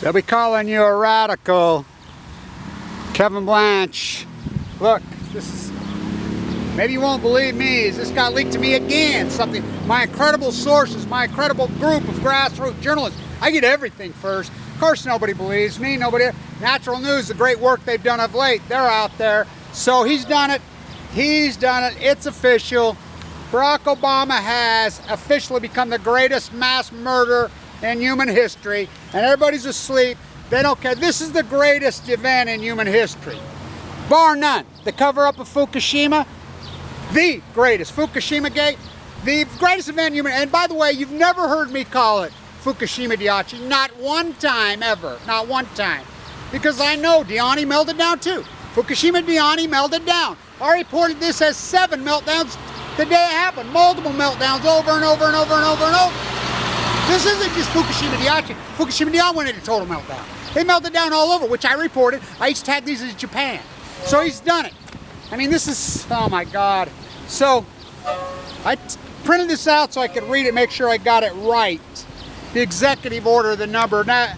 They'll be calling you a radical. Kevin Blanch. Look, this is, maybe you won't believe me. This got leaked to me again. Something, my incredible sources, my incredible group of grassroots journalists. I get everything first. Of course nobody believes me. Nobody. Natural News, the great work they've done of late, they're out there. So he's done it. He's done it. It's official. Barack Obama has officially become the greatest mass murderer in human history, and everybody's asleep. They don't care. This is the greatest event in human history, bar none. The cover-up of Fukushima, the greatest. Fukushima Gate, the greatest event in human. And by the way, you've never heard me call it Fukushima Diachi, not one time ever, not one time, because I know Diani melted down too. Fukushima Diani melted down. I reported this as 7 meltdowns the day it happened, multiple meltdowns over and over and over and over and over. This isn't just Fukushima Diachi. Fukushima Diachi went into total meltdown. They melted down all over, which I reported. I used to tag these as Japan. So he's done it. I mean, this is, oh my God. So I printed this out so I could read it, make sure I got it right. The executive order, the number. Now,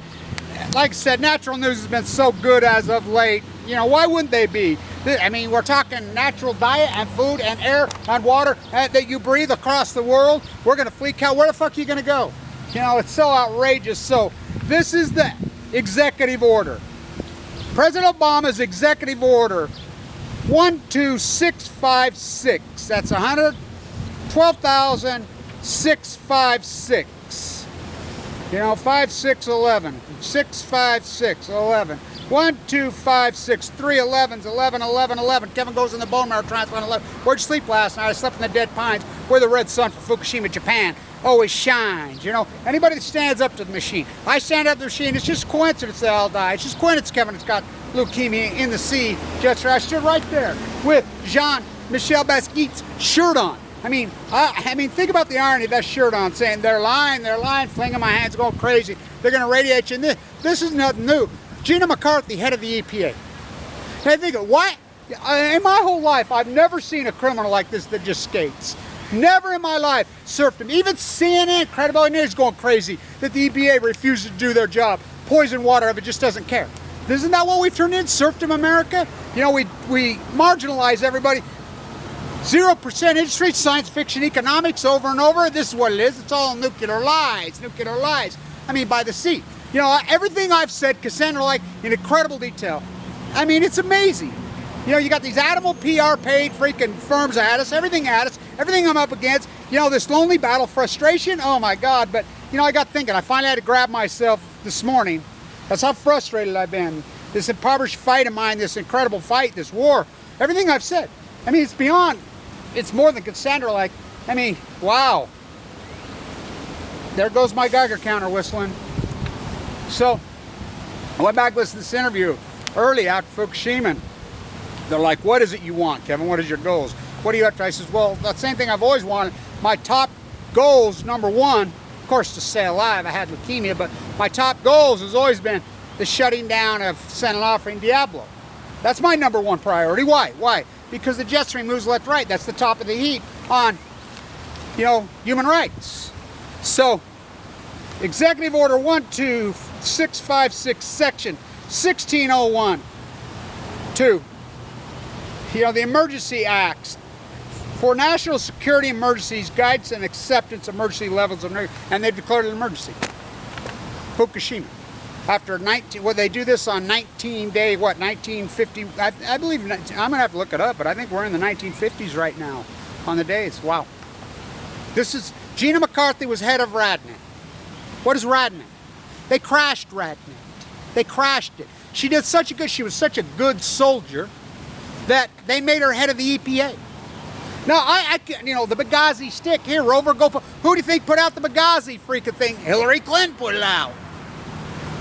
like I said, Natural News has been so good as of late. You know, why wouldn't they be? I mean, we're talking natural diet and food and air and water that you breathe across the world. We're going to fleek out. Where the fuck are you going to go? You know, it's so outrageous. So this is the executive order. President Obama's executive order 12656. That's 112,656. You know, 5611. 65611. 1, 2, 5, 6, 3, 11s, 11, 11, 11. Kevin goes in the bone marrow transplant 11. Where'd you sleep last night? I slept in the dead pines where the red sun from Fukushima, Japan always shines. You know, anybody that stands up to the machine. I stand up to the machine. It's just coincidence they all die. It's just coincidence Kevin has got leukemia in the sea. Just I stood right there with Jean-Michel Basquiat's shirt on. I mean, think about the irony of that shirt on, saying they're lying, flinging my hands, going crazy. They're going to radiate you. And this is nothing new. Gina McCarthy, head of the E.p.a. Hey, think of what? In my whole life, I've never seen a criminal like this that just skates. Never in my life surfed him. Even CNN, credibility news going crazy that the E.p.a. refuses to do their job. Poison water if it just doesn't care. Isn't that what we've turned in? Serfdom America? You know, we marginalize everybody. 0% industry, science fiction, economics over and over. This is what it is. It's all nuclear lies, nuclear lies. I mean, by the sea. You know, everything I've said, Cassandra, like, in incredible detail. I mean, it's amazing. You know, you got these animal PR paid freaking firms at us, everything I'm up against. You know, this lonely battle, frustration, oh my God. But, you know, I got thinking, I finally had to grab myself this morning. That's how frustrated I've been. This impoverished fight of mine, this incredible fight, this war, everything I've said. I mean, it's beyond, it's more than Cassandra, like, I mean, wow. There goes my Geiger counter whistling. So, I went back and listened to this interview early after Fukushima. They're like, what is it you want, Kevin? What is your goals? What are you up to? I says, well, the same thing I've always wanted. My top goals, number one, of course, to stay alive. I had leukemia, but my top goals has always been the shutting down of San Onofre and Diablo. That's my number one priority. Why? Why? Because the jet stream moves left, right. That's the top of the heap on, you know, human rights. So, Executive Order 12656, Section 1601, 2. You know, the Emergency Acts for national security emergencies, guidance and acceptance of emergency levels of, and they've declared an emergency. Fukushima. After 19, well, they do this on 19-day, what, 1950, I believe, I'm gonna have to look it up, but I think we're in the 1950s right now on the days. Wow. This is, Gina McCarthy was head of RadNet. What is RadNet? They crashed RadNet. They crashed it. She was such a good soldier that they made her head of the E.p.a. Now, you know, the Benghazi stick here, Rover, go for, who do you think put out the Benghazi freaking thing? Hillary Clinton put it out.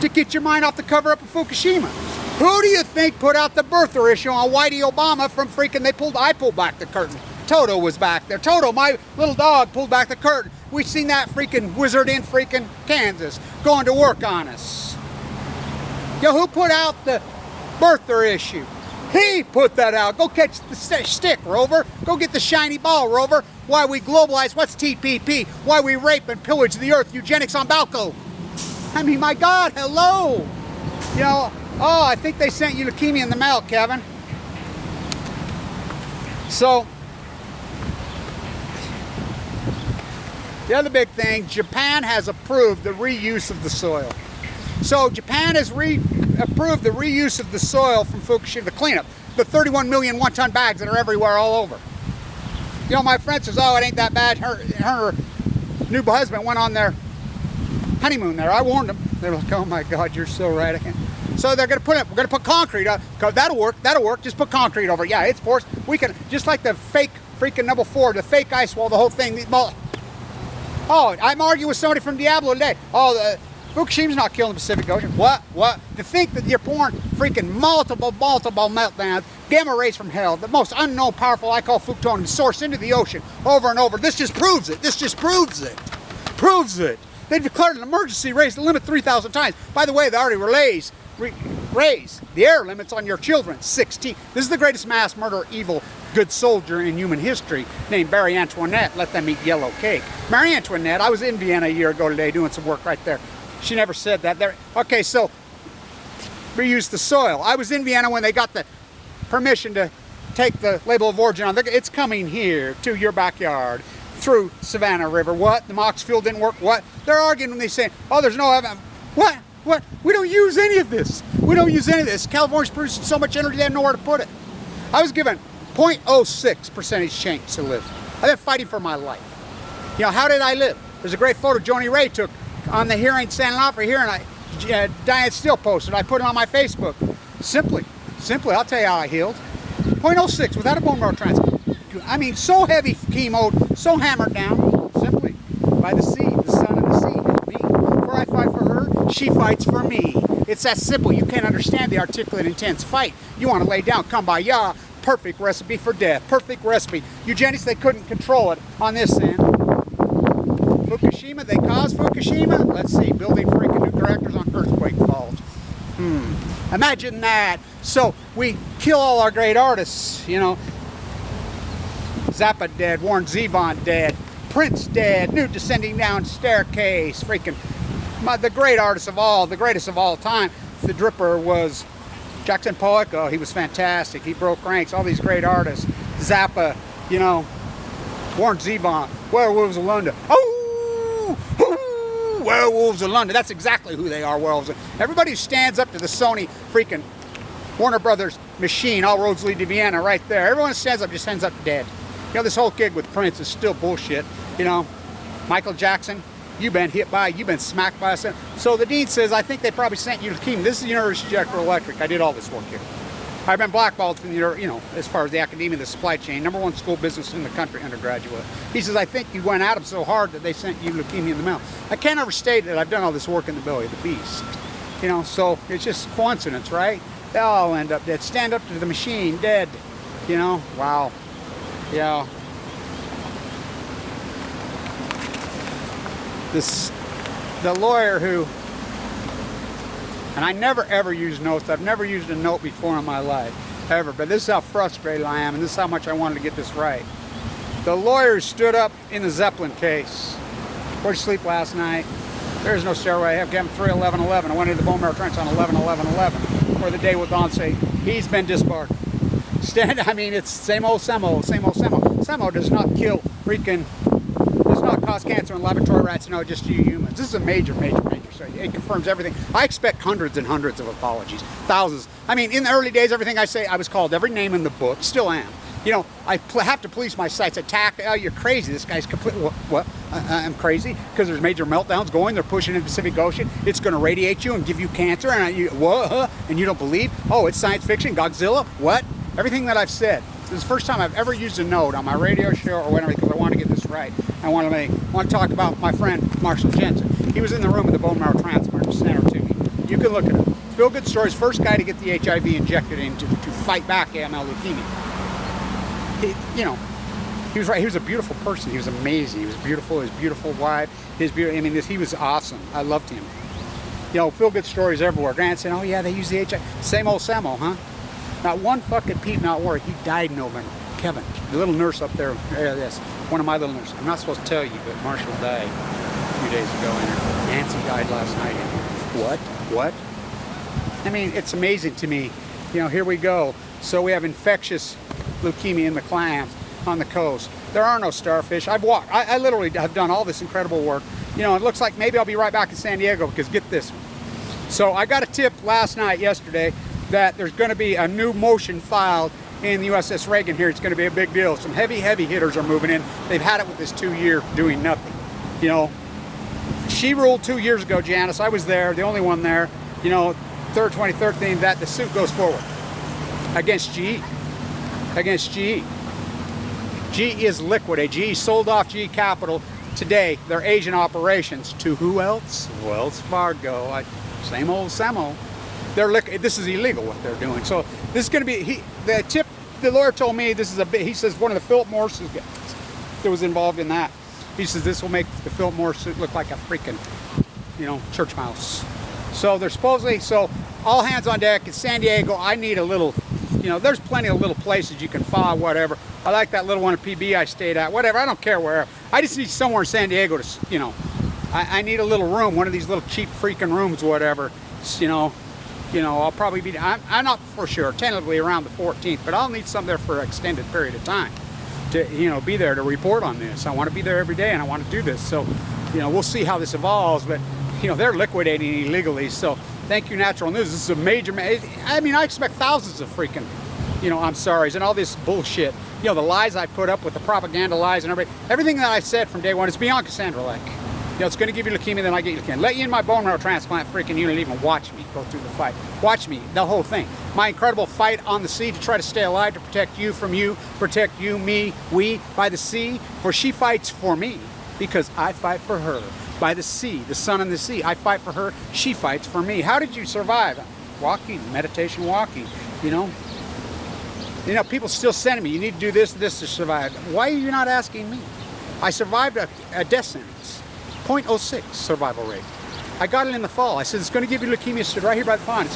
To get your mind off the cover-up of Fukushima. Who do you think put out the birther issue on Whitey Obama from freaking, I pulled back the curtain. Toto was back there. Toto, my little dog, pulled back the curtain. We've seen that freaking wizard in freaking Kansas going to work on us. Yo, who put out the birther issue? He put that out. Go catch the stick, Rover. Go get the shiny ball, Rover. Why we globalize, what's TPP? Why we rape and pillage the earth, eugenics on Balco. I mean, my God, hello. You know, oh, I think they sent you leukemia in the mail, Kevin. So, the other big thing, Japan has approved the reuse of the soil. So Japan has approved the reuse of the soil from Fukushima, the cleanup, the 31 million one-ton bags that are everywhere all over. You know, my friend says, oh, it ain't that bad. Her new husband went on their honeymoon there. I warned them. They were like, oh my God, you're so right. I can't. So they're gonna we're gonna put concrete on, cause that'll work, just put concrete over it. Yeah, it's forced. We can, just like the fake freaking number 4, the fake ice wall, the whole thing. Oh, I'm arguing with somebody from Diablo today. Oh, Fukushima's not killing the Pacific Ocean. What? To think that you're pouring freaking multiple meltdowns, gamma rays from hell, the most unknown, powerful, I call plutonium source into the ocean over and over. This just proves it. This just proves it. Proves it. They've declared an emergency, raised the limit 3,000 times. By the way, they already raised the air limits on your children 16. This is the greatest mass murder, evil, good soldier in human history, named Marie Antoinette. Let them eat yellow cake. Marie Antoinette, I was in Vienna a year ago today doing some work right there. She never said that. There. Okay, so reuse the soil. I was in Vienna when they got the permission to take the label of origin on. It's coming here to your backyard through Savannah River. What? The Mox fuel didn't work? What? They're arguing when they say, oh, there's no evidence. What? We don't use any of this. We don't use any of this. California's producing so much energy they have nowhere to put it. I was given 0.06 percentage chance to live. I've been fighting for my life. You know, how did I live? There's a great photo Joni Ray took on the hearing, standing out for hearing. Diane Steele posted. I put it on my Facebook. Simply, I'll tell you how I healed. 0.06 without a bone marrow transplant. I mean, so heavy chemo, so hammered down. Simply by the sea, the sun and the sea help me. For I fight for her, she fights for me. It's that simple. You can't understand the articulate, intense fight. You want to lay down, kumbaya. Perfect recipe for death. Perfect recipe. Eugenics, they couldn't control it on this end. Fukushima, they caused Fukushima. Let's see, building freaking nuclear reactors on earthquake fault. Imagine that. So we kill all our great artists, you know. ZAPPA dead, Warren Zevon dead, Prince dead, New Descending Down Staircase, freaking the great artist of all, the greatest of all time. The Dripper was Jackson Pollock. Oh, he was fantastic. He broke ranks. All these great artists. ZAPPA, you know, Warren Zevon, Werewolves of London. Werewolves of London. That's exactly who they are, werewolves. Everybody who stands up to the Sony freaking Warner Brothers machine, all roads lead to Vienna, right there. Everyone who stands up just ends up dead. You know, this whole gig with Prince is still bullshit. You know, Michael Jackson, you've been hit by, you've been smacked by us. So the dean says, I think they probably sent you to leukemia. This is the University of General Electric. I did all this work here. I've been blackballed from the, you know, as far as the academia, the supply chain, #1 school business in the country, undergraduate. He says, I think you went at them so hard that they sent you leukemia in the mail. I can't overstate that I've done all this work in the belly of the beast. You know, so it's just coincidence, right? They all end up dead. Stand up to the machine, dead. You know, wow. Yeah. The lawyer who, and I never ever use notes. I've never used a note before in my life, ever. But this is how frustrated I am, and this is how much I wanted to get this right. The lawyer stood up in the Zeppelin case. Where'd you sleep last night? There's no stairway. I have Kevin 3/11/11. I went into the bone marrow trench on 11/11/11 for the day with Don say he's been disbarred. I mean, it's same old Semo, same old Semo. Semo does not kill freaking, does not cause cancer in laboratory rats. No, just you humans. This is a major study. It confirms everything. I expect hundreds and hundreds of apologies, thousands. I mean, in the early days, everything I say, I was called every name in the book. Still am. You know, I have to police my sites. Attack. Oh, you're crazy. This guy's complete. What? I'm crazy because there's major meltdowns going. They're pushing in the Pacific Ocean. It's going to radiate you and give you cancer. And what? And you don't believe? Oh, it's science fiction. Godzilla. What? Everything that I've said. This is the first time I've ever used a note on my radio show or whatever because I want to get this right. I want to talk about my friend Marshall Jensen. He was in the room with the bone marrow transplant center to me. You can look at it. Feel Good Stories, first guy to get the h.i.v. injected in to fight back AML leukemia. You know, he was right. He was a beautiful person. He was amazing. He was beautiful. His beautiful wife. I mean, he was awesome. I loved him. You know, Feel Good Stories everywhere. Grant said, oh yeah, they use the HIV. Same old Samo, huh? Not one fucking peep, not worried. He died in November. Kevin, the little nurse up there. Yes, one of my little nurses. I'm not supposed to tell you, but Marshall died a few days ago. And Nancy died last night. What? I mean, it's amazing to me. You know, here we go. So we have infectious leukemia in the clams on the coast. There are no starfish. I've walked. I literally have done all this incredible work. You know, it looks like maybe I'll be right back in San Diego because get this one. So I got a tip yesterday, that there's going to be a new motion filed in the USS Reagan here. It's going to be a big deal. Some heavy hitters are moving in. They've had it with this 2 year doing nothing. You know, she ruled 2 years ago, Janice. I was there, the only one there. You know, 2013, that the suit goes forward against GE. Against GE. GE is liquidated. GE sold off GE Capital today, their Asian operations, to who else? Wells Fargo. Same old Samo. This is illegal what they're doing. So this is going to be, the lawyer told me this is he says one of the Philip Morris guys that was involved in that. He says this will make the Philip Morris suit look like a freaking, you know, church mouse. So they're supposedly, so all hands on deck in San Diego. I need a little, you know, there's plenty of little places you can file, whatever. I like that little one at PB I stayed at, whatever. I don't care where. I just need somewhere in San Diego to, you know, I need a little room, one of these little cheap freaking rooms, whatever, you know, I'll probably be, I'm not for sure, tentatively around the 14th, but I'll need some there for an extended period of time to, you know, be there to report on this. I want to be there every day and I want to do this. So, you know, we'll see how this evolves, but, you know, they're liquidating illegally. So thank you, Natural News. This is a major, I mean, I expect thousands of freaking, you know, I'm sorry's and all this bullshit. You know, the lies I put up with, the propaganda lies and everything that I said from day one is beyond Cassandra-like. You know, it's going to give you leukemia, then I get leukemia. Let you in my bone marrow transplant freaking unit, even watch me go through the fight. Watch me, the whole thing. My incredible fight on the sea to try to stay alive, to protect you from you, protect you, me, we, by the sea. For she fights for me, because I fight for her. By the sea, the sun and the sea, I fight for her, she fights for me. How did you survive? Walking, meditation, walking, you know. You know, people still sending me, you need to do this to survive. Why are you not asking me? I survived a death sentence. 0.06 survival rate. I got it in the fall. I said it's going to give you leukemia. Stood right here by the pond.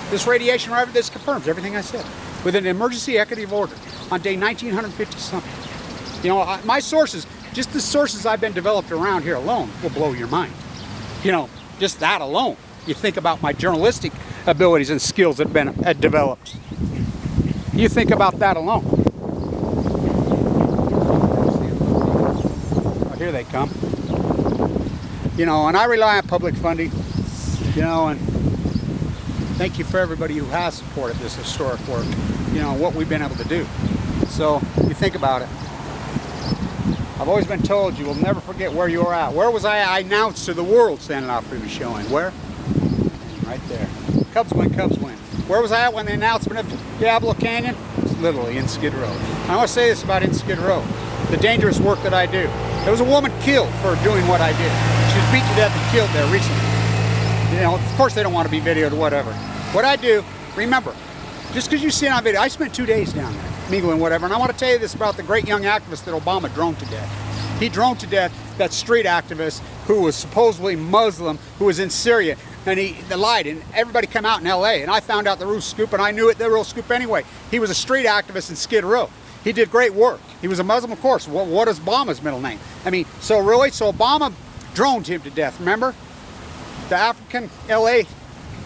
This radiation, this confirms everything I said. With an emergency executive order on day 1950 something. You know, my sources, just the sources I've been developed around here alone, will blow your mind. You know, just that alone. You think about my journalistic abilities and skills that have been developed. You think about that alone. Oh, here they come. You know, and I rely on public funding, you know, and thank you for everybody who has supported this historic work, you know, what we've been able to do. So, you think about it. I've always been told you will never forget where you were at. Where was I? I announced to the world standing off previous showing. Where? Right there. Cubs win, Cubs win. Where was I at when the announcement of Diablo Canyon? It's literally in Skid Row. I want to say this about in Skid Row. The dangerous work that I do. There was a woman killed for doing what I did. She was beaten to death and killed there recently. You know, of course they don't want to be videoed or whatever. What I do, remember, just because you see it on video, I spent 2 days down there, mingling whatever, and I want to tell you this about the great young activist that Obama droned to death. He droned to death that street activist who was supposedly Muslim, who was in Syria, and he lied, and everybody came out in LA, and I found out the real scoop, and I knew it, the real scoop anyway. He was a street activist in Skid Row. He did great work. He was a Muslim, of course. What is Obama's middle name? I mean, so really, so Obama droned him to death, remember? The African LA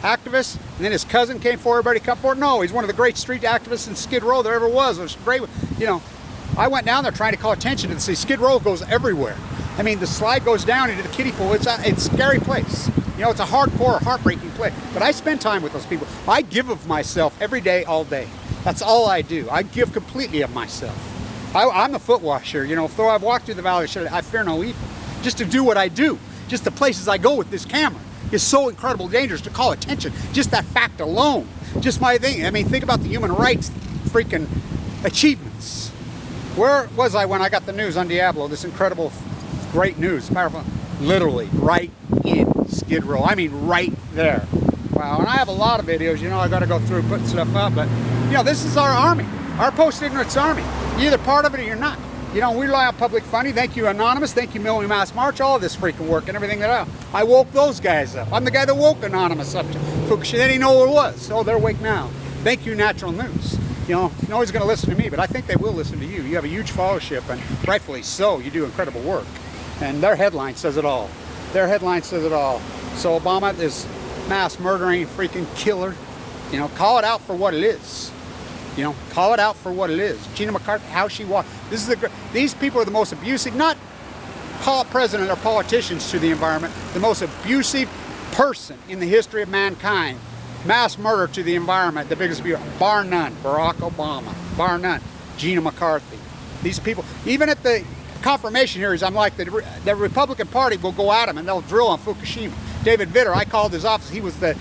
activist, and then his cousin came forward, everybody come forward. No, he's one of the great street activists in Skid Row there ever was. It was great, you know. I went down there trying to call attention to see Skid Row goes everywhere. I mean, the slide goes down into the kiddie pool. It's a scary place. You know, it's a hardcore, heartbreaking place. But I spend time with those people. I give of myself every day, all day. That's all I do. I give completely of myself. I'm the foot washer, you know. Though I've walked through the valley, I fear no evil. Just to do what I do, just the places I go with this camera is so incredibly dangerous to call attention. Just that fact alone, just my thing. I mean, think about the human rights freaking achievements. Where was I when I got the news on Diablo? This incredible, great news, powerful, literally right in Skid Row. I mean, right there. Wow, and I have a lot of videos, you know, I got to go through putting stuff up, but, you know, this is our army, our post-ignorance army. You're either part of it or you're not. You know, we rely on public funding. Thank you, Anonymous. Thank you, Millie Mass March. All of this freaking work and everything that I woke those guys up. I'm the guy that woke Anonymous up to Fukushima. They didn't know what it was. Oh, they're awake now. Thank you, Natural News. You know, no one's going to listen to me, but I think they will listen to you. You have a huge followership, and rightfully so. You do incredible work. And their headline says it all. Their headline says it all. So Obama is mass murdering freaking killer. You know, call it out for what it is. You know, call it out for what it is. Gina McCarthy, how she walked. These people are the most abusive, not president or politicians to the environment, the most abusive person in the history of mankind. Mass murder to the environment, the biggest abuse, bar none. Barack Obama, bar none. Gina McCarthy. These people, even at the confirmation hearings, I'm like, the Republican Party will go at them and they'll drill on Fukushima. David Vitter, I called his office. He was the